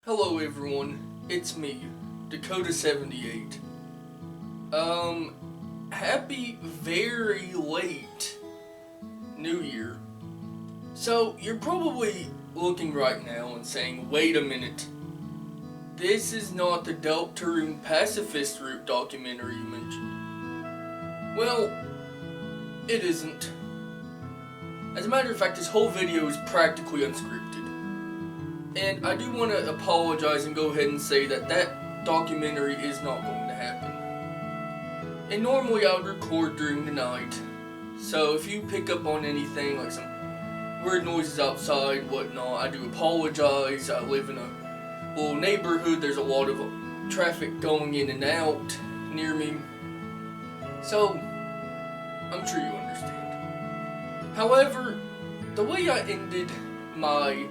Hello everyone, it's me, Dakota78. Happy very late New Year. So, you're probably looking right now and saying, wait a minute, this is not the Deltarune Pacifist Route documentary you mentioned. Well, it isn't. As a matter of fact, this whole video is practically unscripted. And I do want to apologize and go ahead and say that that documentary is not going to happen. And normally I would record during the night, so if you pick up on anything, like some weird noises outside, whatnot, I do apologize. I live in a little neighborhood, there's a lot of traffic going in and out near me, so I'm sure you understand. However, the way I ended my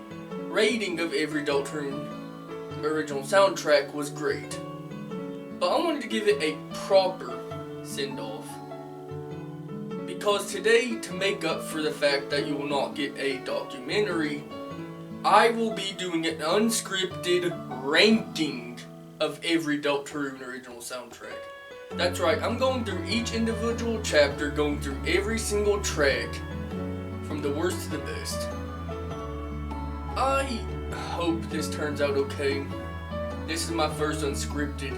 rating of every Deltarune original soundtrack was great, but I wanted to give it a proper send-off, because today, to make up for the fact that you will not get a documentary, I will be doing an unscripted ranking of every Deltarune original soundtrack. That's right, I'm going through each individual chapter, going through every single track, from the worst to the best. I hope this turns out okay. This is my first unscripted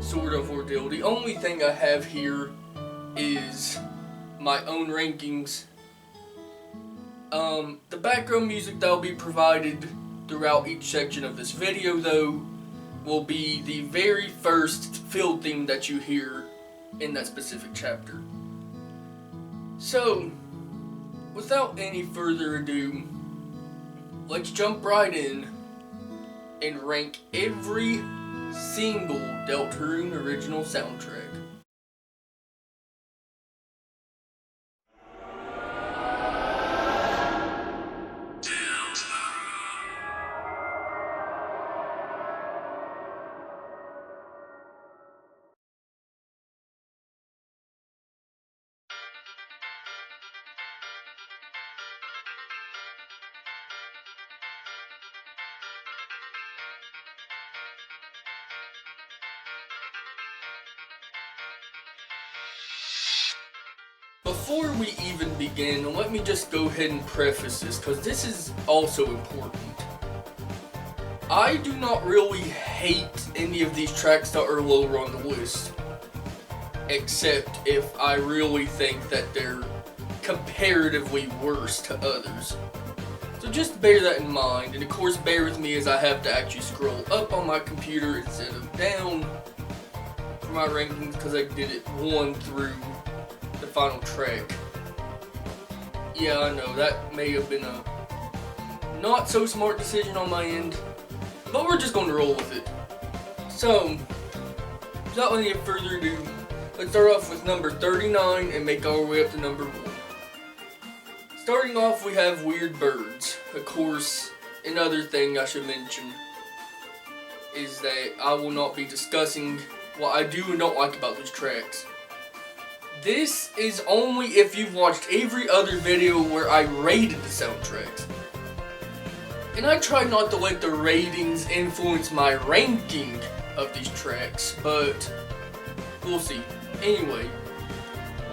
sort of ordeal. The only thing I have here is my own rankings. The background music that will be provided throughout each section of this video, though, will be the very first field theme that you hear in that specific chapter. So, without any further ado, let's jump right in and rank every single Deltarune original soundtrack. Before we even begin, let me just go ahead and preface this, because this is also important. I do not really hate any of these tracks that are lower on the list, except if I really think that they're comparatively worse to others. So just bear that in mind, and of course bear with me as I have to actually scroll up on my computer instead of down for my rankings, because I did it one through the final track. Yeah, I know, that may have been a not so smart decision on my end, but we're just going to roll with it. So, without any further ado, let's start off with number 39 and make our way up to number 1. Starting off, we have Weird Birds. Of course, another thing I should mention is that I will not be discussing what I do and don't like about these tracks. This is only if you've watched every other video where I rated the soundtracks. And I try not to let the ratings influence my ranking of these tracks, but we'll see. Anyway,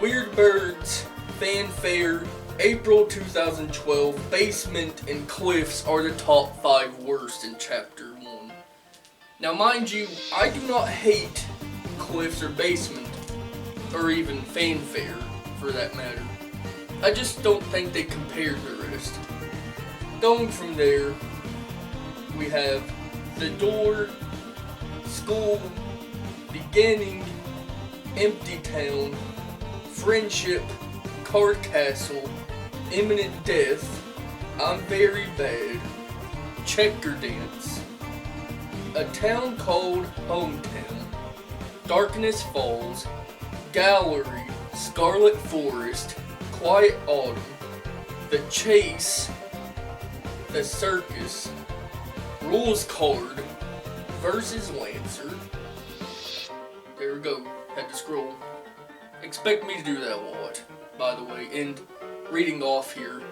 Weird Birds, Fanfare, April 2012, Basement, and Cliffs are the top 5 worst in Chapter 1. Now mind you, I do not hate Cliffs or Basement, or even Fanfare, for that matter. I just don't think they compare to the rest. Going from there, we have The Door, School, Beginning, Empty Town, Friendship, Card Castle, Imminent Death, I'm Very Bad, Checker Dance, A Town Called Hometown, Darkness Falls, Gallery, Scarlet Forest, Quiet Autumn, The Chase, The Circus, Rules Card, versus Lancer. There we go, had to scroll. Expect me to do that a lot, by the way, and reading off here,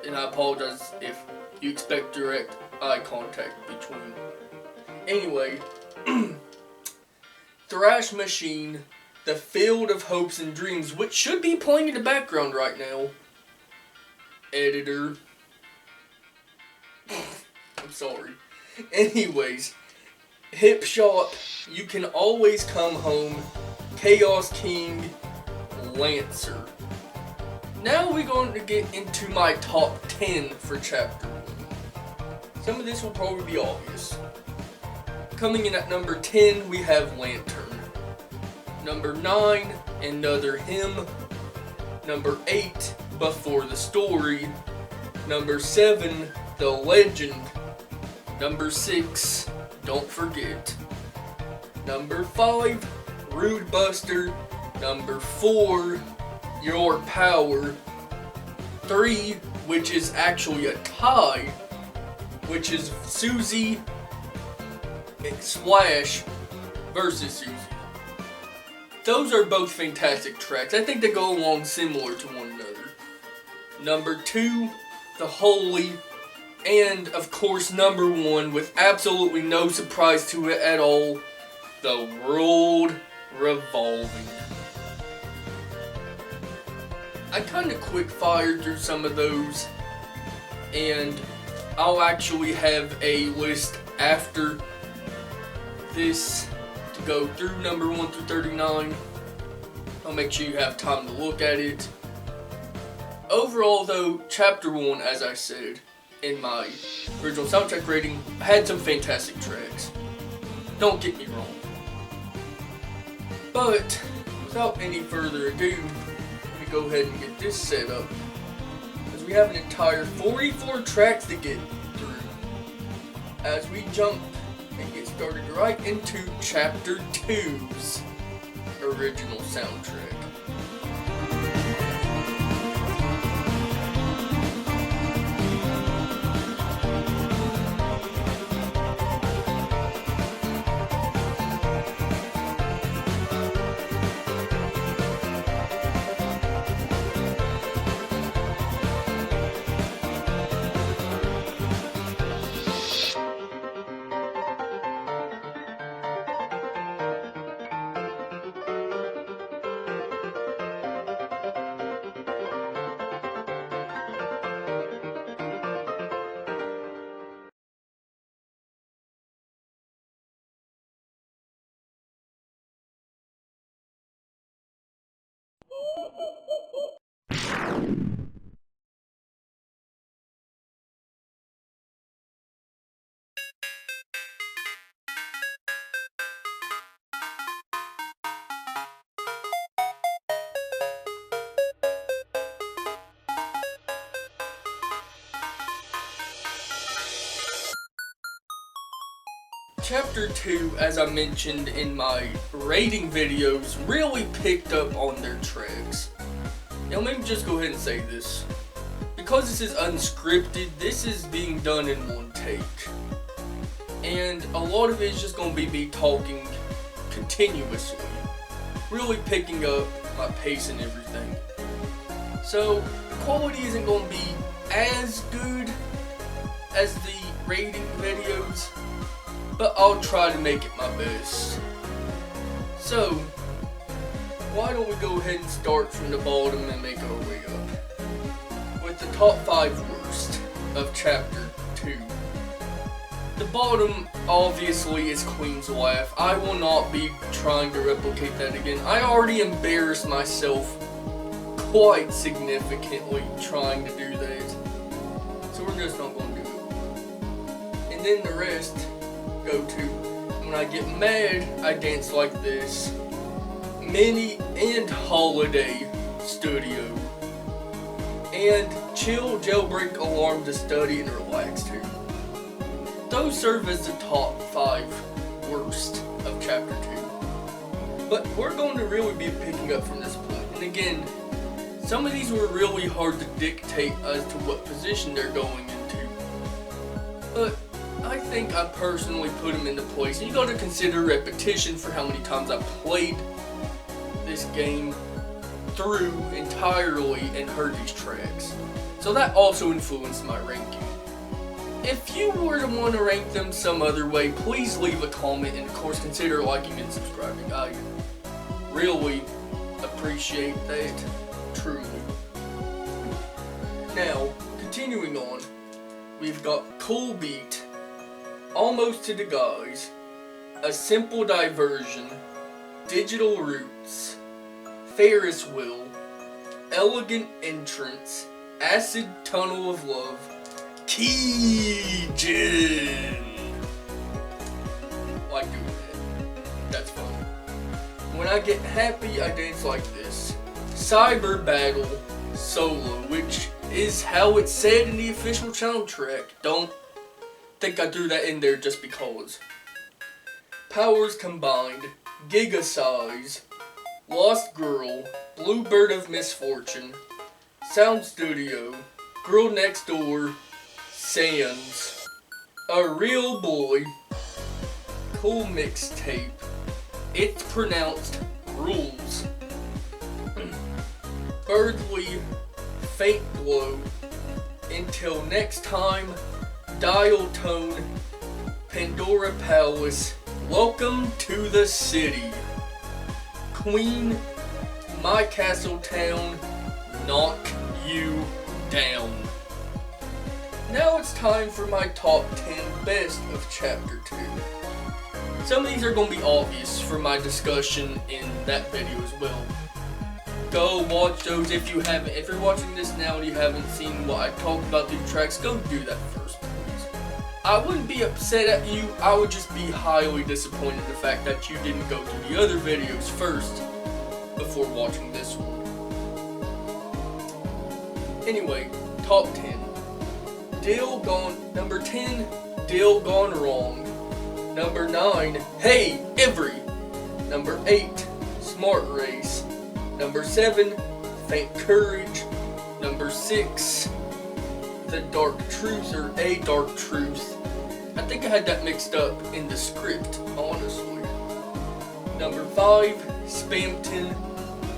and I apologize if you expect direct eye contact between Anyway, Thrash Machine, The Field of Hopes and Dreams, which should be playing in the background right now. Editor. I'm sorry. Anyways, Hip Shot, You Can Always Come Home, Chaos King, Lancer. Now we're going to get into my top 10 for Chapter 1. Some of this will probably be obvious. Coming in at number 10, we have Lantern. Number 9, Another Hymn. Number 8, Before the Story. Number 7, The Legend. Number 6, Don't Forget. Number 5, Rude Buster. Number 4, Your Power. 3, which is actually a tie, which is Susie Splash versus Susie. Those are both fantastic tracks. I think they go along similar to one another. Number 2, The Holy. And, of course, number 1, with absolutely no surprise to it at all, The World Revolving. I kind of quick fired through some of those, and I'll actually have a list after this to go through number 1 through 39. I'll make sure you have time to look at it. Overall though, Chapter 1, as I said in my original soundtrack rating, had some fantastic tracks. Don't get me wrong. But, without any further ado, let me go ahead and get this set up, as we have an entire 44 tracks to get through, as we jump and get started right into Chapter 2's original soundtrack. Chapter 2, as I mentioned in my rating videos, really picked up on their tracks. Now let me just go ahead and say this. Because this is unscripted, this is being done in one take. And a lot of it is just going to be me talking continuously. Really picking up my pace and everything. So, the quality isn't going to be as good as the rating videos, but I'll try to make it my best. So, why don't we go ahead and start from the bottom and make our way up with the top 5 worst of Chapter 2. The bottom, obviously, is Queen's Laugh. I will not be trying to replicate that again. I already embarrassed myself quite significantly trying to do that, so we're just not going to do it. And then the rest go to When I Get Mad, I Dance Like This, Mini and Holiday Studio, and Chill, Jailbreak, Alarm to Study and Relax to. Those serve as the top 5 worst of Chapter 2. But we're going to really be picking up from this point. And again, some of these were really hard to dictate as to what position they're going into. But I think I personally put them into place. And you got to consider repetition for how many times I played this game through entirely and heard these tracks. So that also influenced my ranking. If you were to want to rank them some other way, please leave a comment and of course consider liking and subscribing. I really appreciate that, truly. Now, continuing on, we've got Cool Beat, Almost to the Guys, A Simple Diversion, Digital Roots, Ferris Wheel, Elegant Entrance, Acid Tunnel of Love, Keygen. Like doing that. That's fun. When I get happy, I dance like this. Cyber Battle Solo, which is how it's said in the official soundtrack. Don't think I threw that in there just because. Powers Combined, Giga Size, Lost Girl, Bluebird of Misfortune, Sound Studio, Girl Next Door, Sands, A Real Boy, Cool Mixtape, It's Pronounced Rules, Birdly, Faint Glow, Until Next Time, Dial Tone, Pandora Palace, Welcome to the City, Queen, My Castle Town, Knock You Down. Now it's time for my top 10 best of Chapter 2. Some of these are going to be obvious for my discussion in that video as well. Go watch those if you haven't. If you're watching this now and you haven't seen what I talk about these tracks, go do that first, please. I wouldn't be upset at you, I would just be highly disappointed in the fact that you didn't go to the other videos first before watching this one. Anyway, top 10. Number 10, Deal Gone Wrong. Number 9, Hey Every. Number 8, Smart Race. Number 7, Faint Courage. Number 6, The Dark Truth, or A Dark Truth. I think I had that mixed up in the script, honestly. Number 5, Spamton.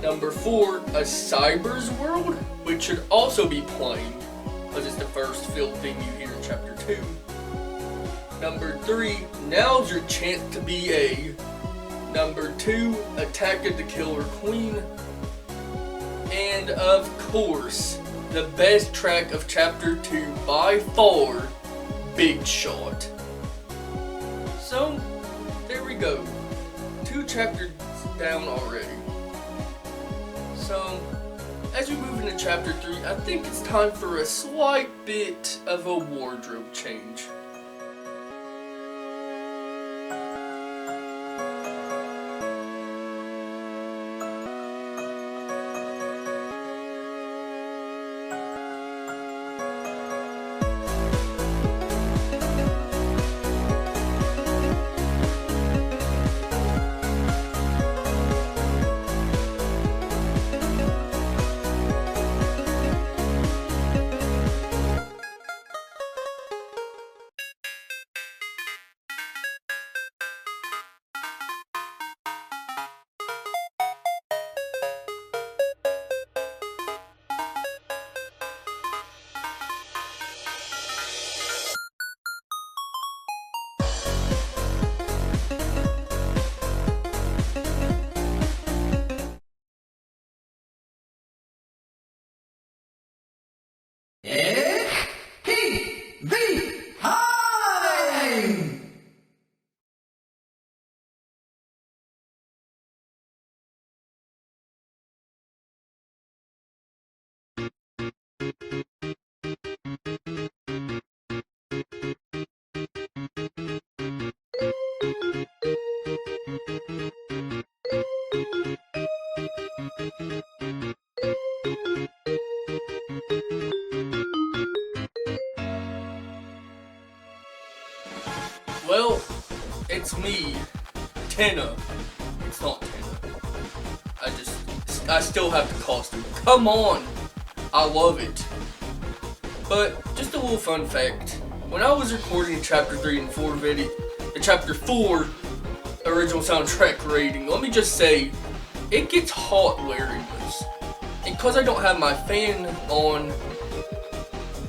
Number 4, A Cyber's World, which should also be playing, because it's the first filled thing you hear in Chapter 2. Number 3, Now's Your Chance to Be A. Number 2, Attack of the Killer Queen. And of course, the best track of Chapter 2 by far, Big Shot. So, there we go. 2 chapters down already. So, as we move into Chapter 3, I think it's time for a slight bit of a wardrobe change. Well, it's me, Tenna. It's not Tenna. I still have the costume. Come on! I love it. But, just a little fun fact. When I was recording Chapter 3 and 4 video, the Chapter 4 original soundtrack rating, let me just say, it gets hot wearing this. And because I don't have my fan on,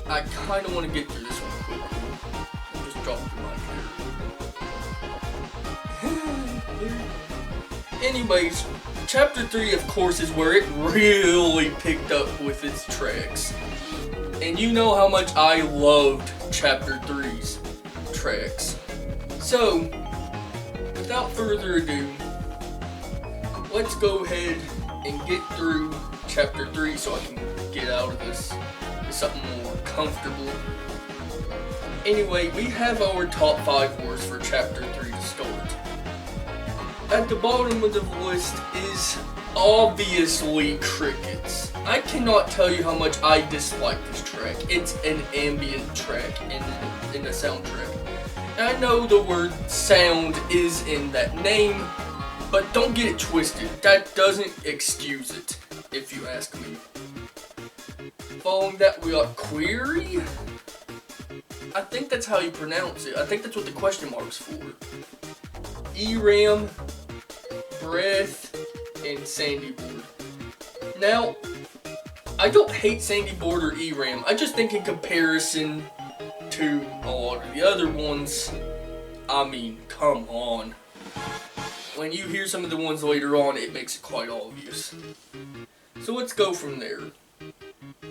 I kind of want to get through this one quickly. drop the mic there. Anyways, chapter 3, of course, is where it really picked up with its tracks. And you know how much I loved chapter 3's tracks. So, without further ado, let's go ahead and get through chapter 3 so I can get out of this with something more comfortable. Anyway, we have our top 5 words for chapter 3 to start. At the bottom of the list is obviously crickets. I cannot tell you how much I dislike this track. It's an ambient track in the soundtrack. And I know the word sound is in that name, but don't get it twisted. That doesn't excuse it, if you ask me. Following that, we got query. I think that's how you pronounce it. I think that's what the question mark's for. ERAM, breath, and sandy board. Now, I don't hate sandy board or ERAM. I just think in comparison to a lot of the other ones, I mean, come on. When you hear some of the ones later on, it makes it quite obvious. So let's go from there.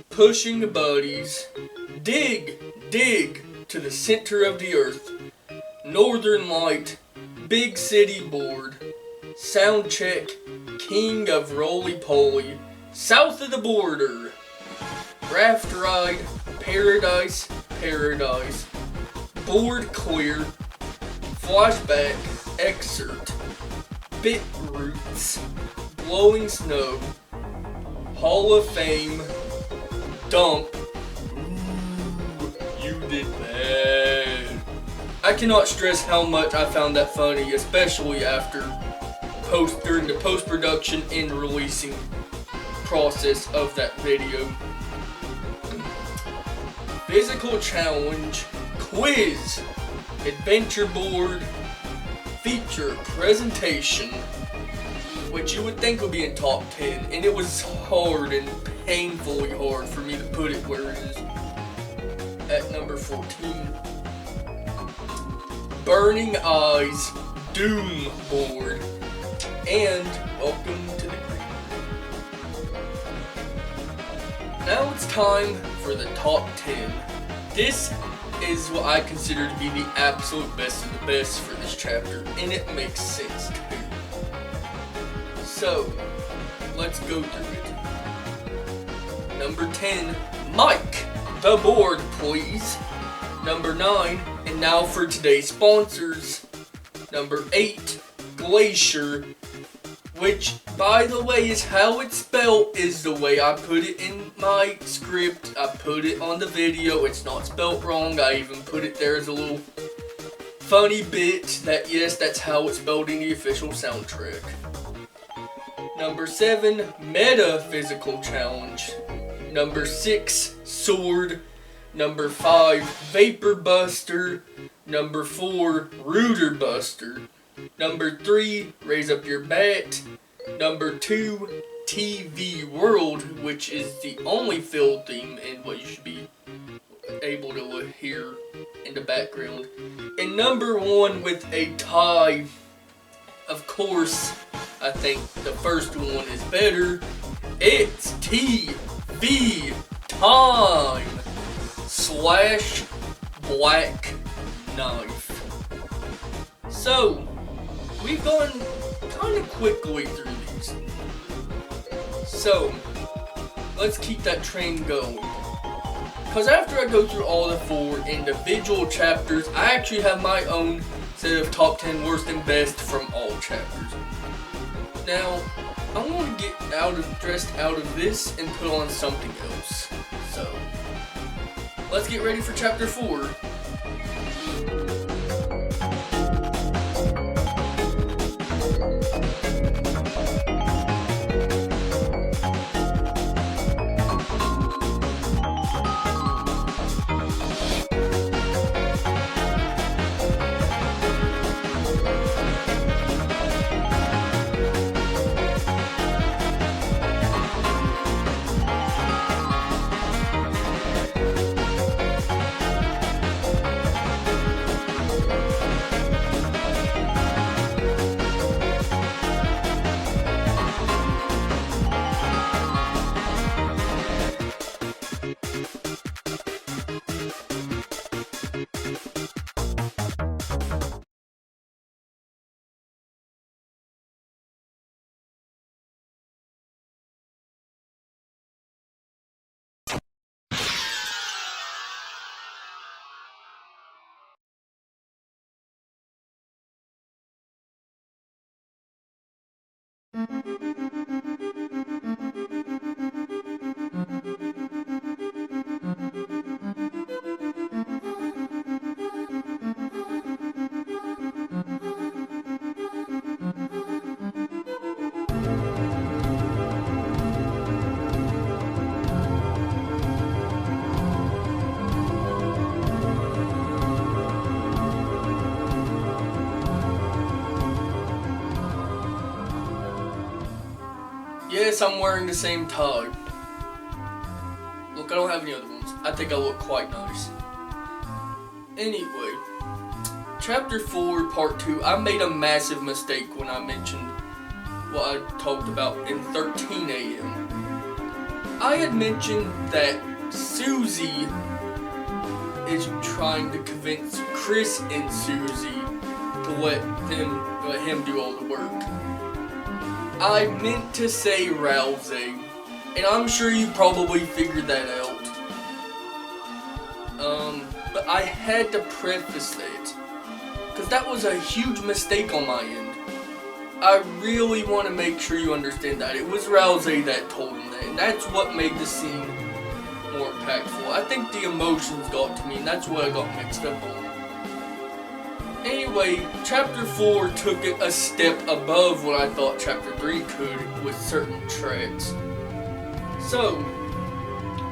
Pushing buddies, dig to the center of the earth, northern light, big city board, sound check, king of roly-poly, south of the border, raft ride, paradise, board clear, flashback, excerpt, bit roots, blowing snow, hall of fame, dump. Ooh, you did bad. I cannot stress how much I found that funny, especially during the post-production and releasing process of that video. Physical challenge, quiz, adventure board, feature, presentation, which you would think would be in top 10, and it was hard and painfully hard for me to put it where it is at number 14. Burning Eyes, Doom board, and welcome to the creek. Now it's time for the top 10. This is what I consider to be the absolute best of the best for this chapter, and it makes sense too. So, let's go through it. Number 10, Mike, the board please. Number 9, and now for today's sponsors. Number 8, Glacier, which, by the way, is how it's spelled, is the way I put it in my script. I put it on the video. It's not spelled wrong. I even put it there as a little funny bit that, yes, that's how it's spelled in the official soundtrack. Number 7, Metaphysical Challenge. Number 6, Sword. Number 5, Vapor Buster. Number 4, Rooter Buster. Number 3, Raise Up Your Bat. Number 2, TV World, which is the only field theme and what you should be able to hear in the background. And number 1 with a tie, of course, I think the first one is better. It's TV Time / Black Knife. So, we've gone kind of quickly through these. So, let's keep that train going. Because after I go through all the 4 individual chapters, I actually have my own set of top 10 worst and best from all chapters. Now, I want to get dressed out of this and put on something else. So, let's get ready for chapter 4. Yes, I'm wearing the same tie. Look, I don't have any other ones. I think I look quite nice. Anyway, Chapter 4, Part 2. I made a massive mistake when I mentioned what I talked about in 13 AM. I had mentioned that Susie is trying to convince Chris and Susie to let him do all the work. I meant to say Rousey, and I'm sure you probably figured that out. But I had to preface that, because that was a huge mistake on my end. I really want to make sure you understand that. It was Rousey that told him that, and that's what made the scene more impactful. I think the emotions got to me, and that's what I got mixed up on. Anyway, Chapter 4 took it a step above what I thought Chapter 3 could with certain tracks. So,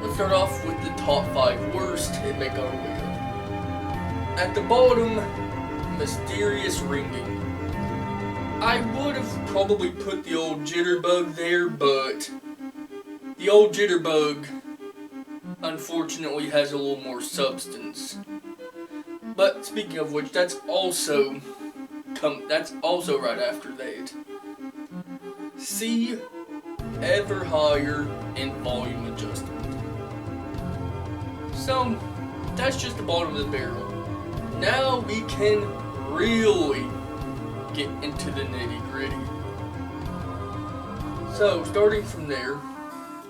let's start off with the top 5 worst and make our way up. At the bottom, Mysterious Ringing. I would have probably put the old Jitterbug there, but the old Jitterbug unfortunately has a little more substance. But speaking of which, that's also right after that. C, Ever Higher, and Volume Adjustment. So, that's just the bottom of the barrel. Now we can really get into the nitty gritty. So, starting from there,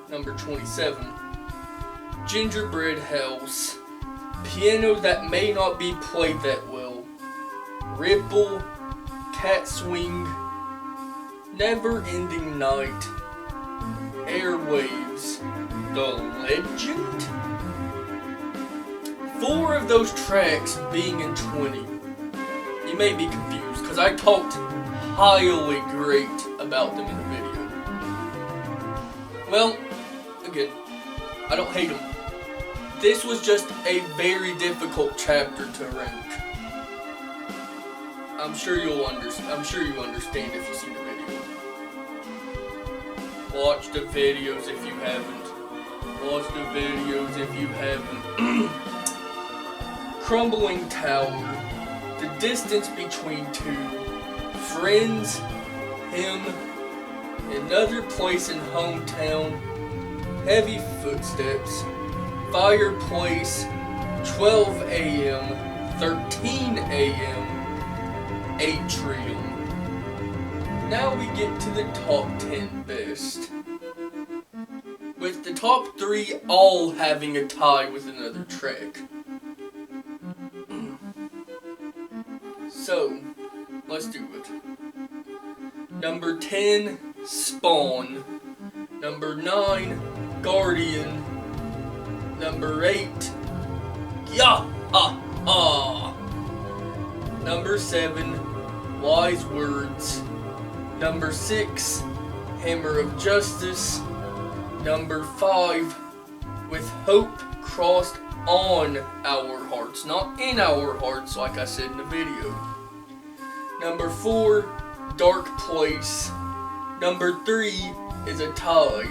number 27, Gingerbread House. Piano that may not be played that well. Ripple, Cat Swing, Never Ending Night, Airwaves, The Legend. 4 of those tracks being in 20. You may be confused, because I talked highly great about them in the video. Well, again, I don't hate them. This was just a very difficult chapter to rank. I'm sure you understand if you see the video. Watch the videos if you haven't. Watch the videos if you haven't. Crumbling Tower. The Distance Between Two. Friends. Him. Another Place in Hometown. Heavy Footsteps. Fireplace, 12 AM, 13 AM, Atrium. Now we get to the top 10 best, with the top 3 all having a tie with another track. So, let's do it. Number 10, Spawn. Number 9, Guardian. Number 8, Yah-ha-ha. Number 7, Wise Words. Number 6, Hammer of Justice. Number 5, With Hope Crossed on Our Hearts, not in our hearts like I said in the video. Number 4, Dark Place. Number 3 is a tie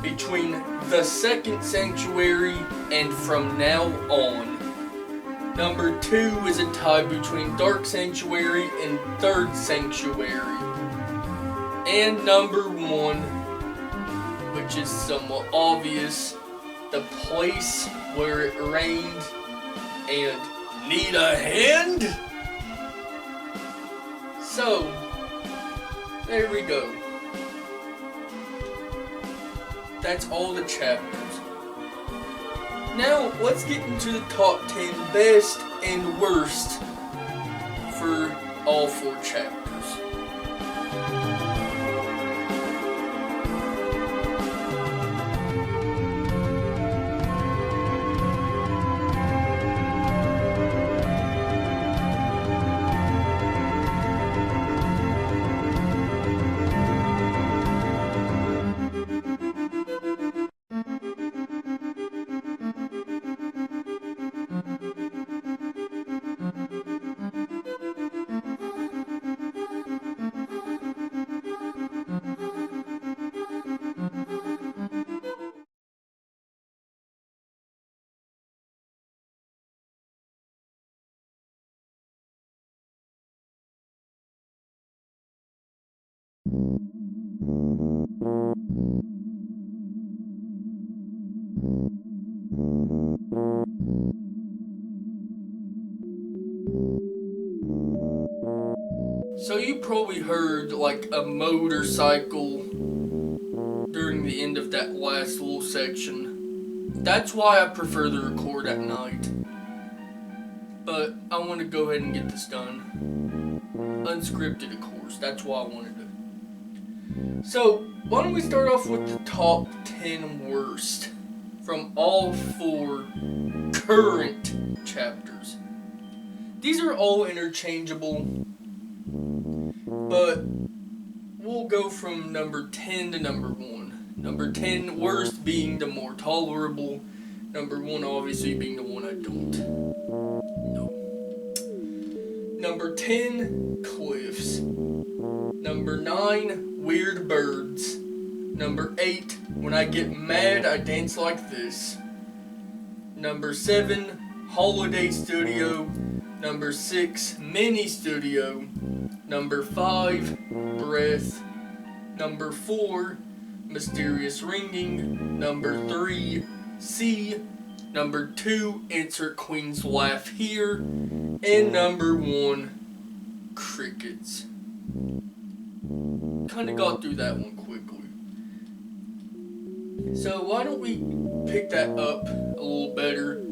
between The Second Sanctuary and From Now On. Number 2 is a tie between Dark Sanctuary and Third Sanctuary. And number 1, which is somewhat obvious, The Place Where It Rained and Need a Hand? So, there we go. That's all the chapters. Now, let's get into the top 10 best and worst for all 4 chapters. So you probably heard like a motorcycle during the end of that last little section. That's why I prefer to record at night. But I want to go ahead and get this done. Unscripted, of course. That's why I wanted to. So, why don't we start off with the top 10 worst from all 4 current chapters. These are all interchangeable, but we'll go from number 10 to number 1. Number 10 worst being the more tolerable. Number 1 obviously being the one I don't. No. Number 10, cliffs. Number 9, weird birds. Number 8, when I get mad I dance like this. Number 7, holiday studio. Number 6, mini studio. Number 5, breath. Number 4, mysterious ringing. Number 3, C. Number 2, insert Queen's laugh here. And number 1, crickets. Kinda got through that one quickly. So why don't we pick that up a little better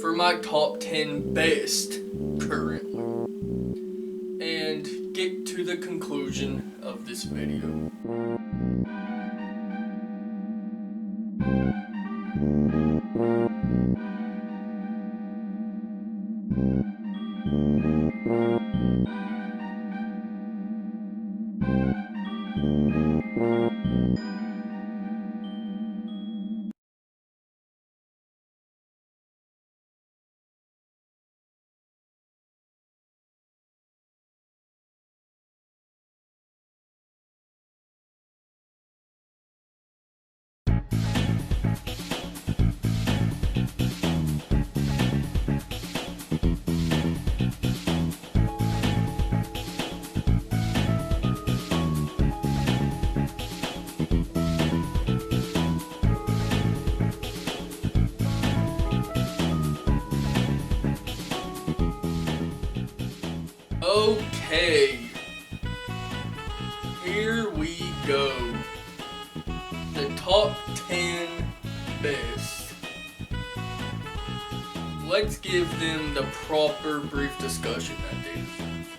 for my top 10 best currently. And get to the conclusion of this video. Okay, here we go. The top 10 best. Let's give them the proper brief discussion that they deserve.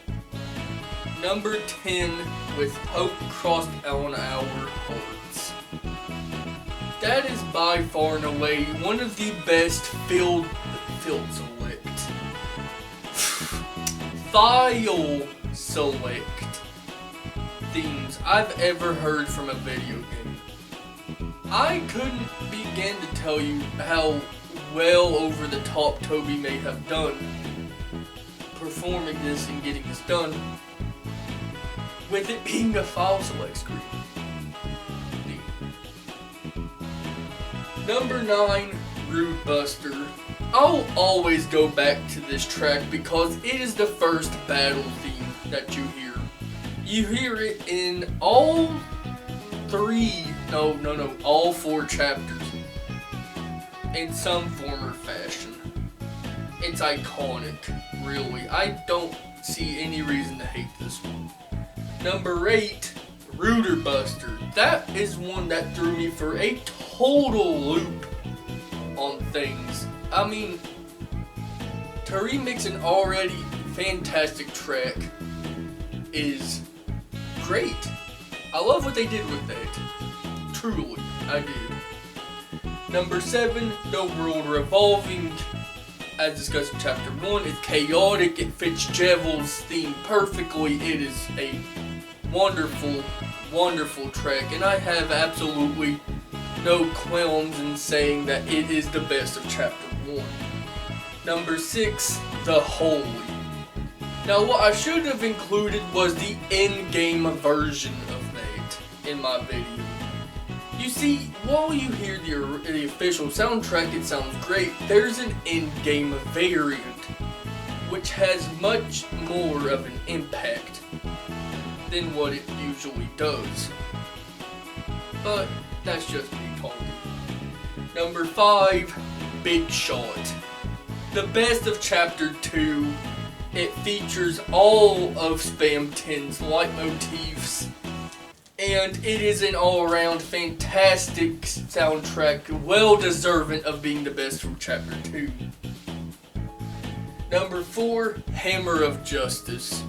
Number 10, with hope crossed on our hearts. That is by far and away one of the best file select themes I've ever heard from a video game. I couldn't begin to tell you how well over the top Toby may have done performing this and getting this done, with it being a file select screen. Number 9, Rude Buster. I'll always go back to this track because it is the first battle theme that you hear. You hear it in all 4 chapters in some form or fashion. It's iconic, really. I don't see any reason to hate this one. Number 8, Rooter Buster. That is one that threw me for a total loop on things. I mean, to remix an already fantastic track is great. I love what they did with that. Truly, I did. Number 7, The World Revolving. As discussed in Chapter 1, it's chaotic. It fits Jevel's theme perfectly. It is a wonderful, wonderful track, and I have absolutely no qualms in saying that it is the best of Chapter 1. Number 6, The Holy. Now what I should have included was the in-game version of that in my video. You see, while you hear the official soundtrack, it sounds great. There's an in-game variant, which has much more of an impact than what it usually does. But that's just me talking. Number 5, Big Shot. The best of Chapter 2. It features all of Spam 10's leitmotifs. And it is an all-around fantastic soundtrack, well deserving of being the best from Chapter 2. Number 4, Hammer of Justice.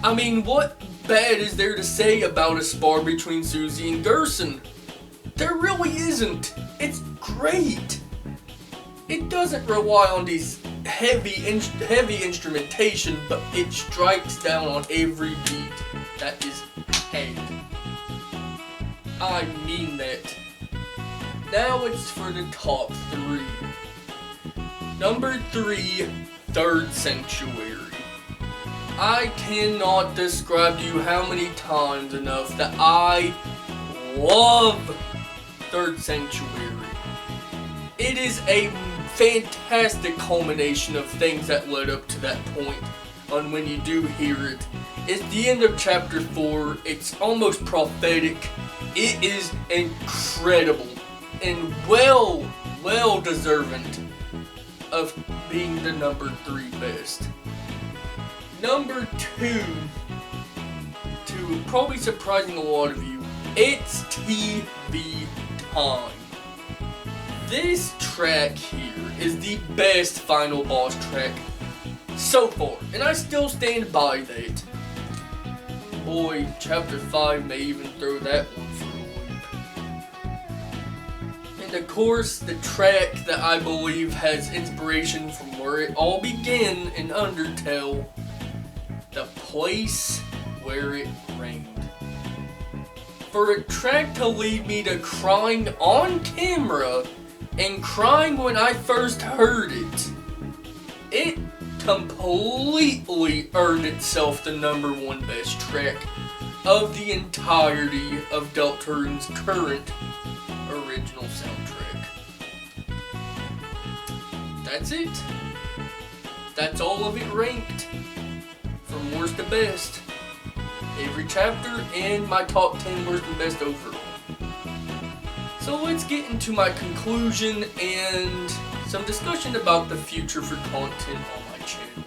I mean, what bad is there to say about a spar between Susie and Gerson? There really isn't. It's great. It doesn't rely on these heavy instrumentation, but it strikes down on every beat that is had. I mean that. Now it's for the top 3. Number 3, Third Sanctuary. I cannot describe to you how many times enough that I love Third Sanctuary. It is a fantastic culmination of things that led up to that point on when you do hear it. It's the end of Chapter 4. It's almost prophetic. It is incredible and well deserving of being the number 3 best. Number 2, to probably surprising a lot of you, it's TV Time. This track here is the best final boss track so far, and I still stand by that. Boy, Chapter 5 may even throw that one for a loop. And of course, the track that I believe has inspiration from where it all began in Undertale, The Place Where It Rained. For a track to lead me to crying on camera and crying when I first heard it, it completely earned itself the number 1 best track of the entirety of Deltarune's current original soundtrack. That's it. That's all of it ranked from worst to best. Every chapter and my top 10 worst and best overall. So let's get into my conclusion and some discussion about the future for content on my channel.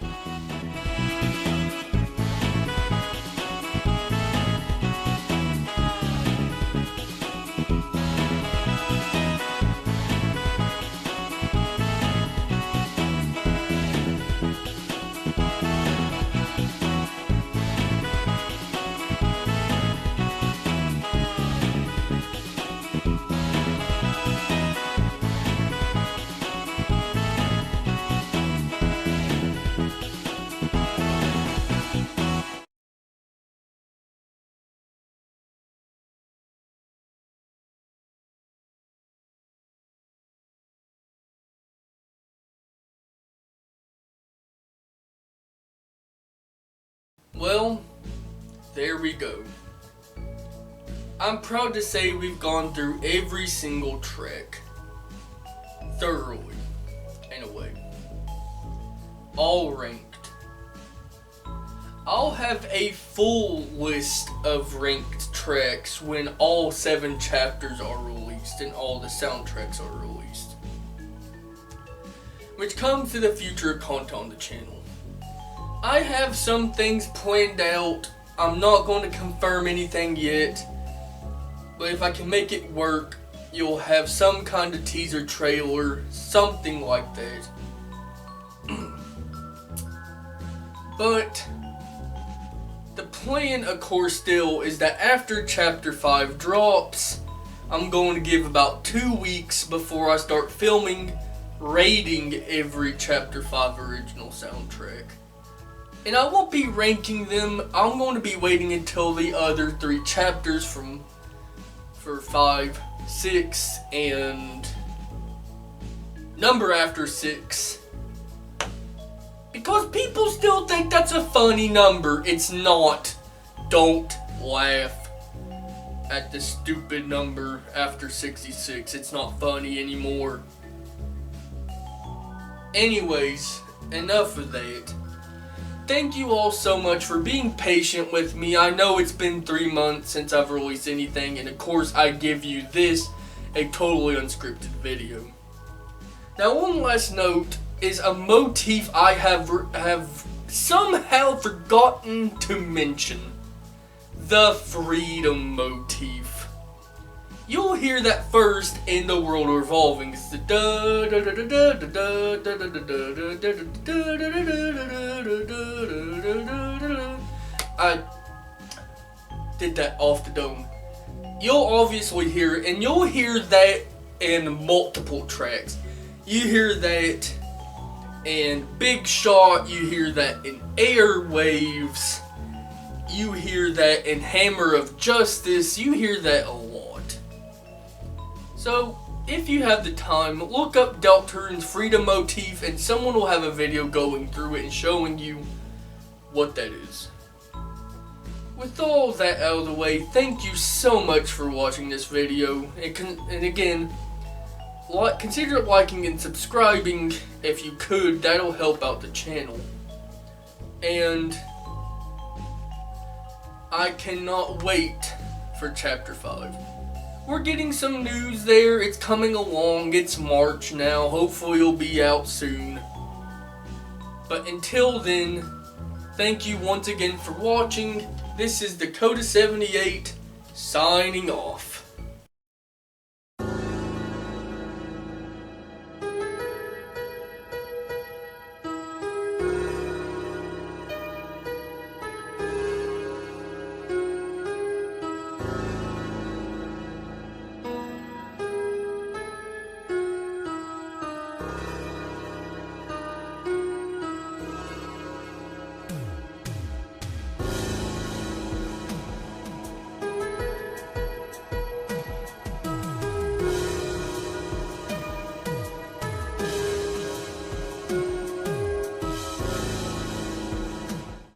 Well, there we go. I'm proud to say we've gone through every single track thoroughly, in a way. All ranked. I'll have a full list of ranked tracks when all 7 chapters are released and all the soundtracks are released. Which comes to the future content on the channel. I have some things planned out. I'm not going to confirm anything yet, but if I can make it work, you'll have some kind of teaser trailer, something like that. But the plan, of course, still is that after Chapter 5 drops, I'm going to give about 2 weeks before I start filming, rating every Chapter 5 original soundtrack. And I won't be ranking them. I'm going to be waiting until the other 3 chapters for 5, 6, and number after 6. Because people still think that's a funny number. It's not. Don't laugh at the stupid number after 66. It's not funny anymore. Anyways, enough of that. Thank you all so much for being patient with me. I know it's been 3 months since I've released anything, and of course I give you this a totally unscripted video. Now, one last note is a motif I have somehow forgotten to mention. The freedom motif. You'll hear that first in The World Revolving. It's the da da da da da da da da da da da. I did that off the dome. You'll obviously hear it, and you'll hear that in multiple tracks. You hear that in Big Shot, you hear that in Airwaves, you hear that in Hammer of Justice, you hear that a lot. So, if you have the time, look up Deltarune's freedom motif and someone will have a video going through it and showing you what that is. With all that out of the way, thank you so much for watching this video, and again, consider liking and subscribing if you could. That'll help out the channel. And I cannot wait for Chapter 5. We're getting some news there. It's coming along. It's March now. Hopefully it'll be out soon. But until then, thank you once again for watching. This is Dakota78 signing off.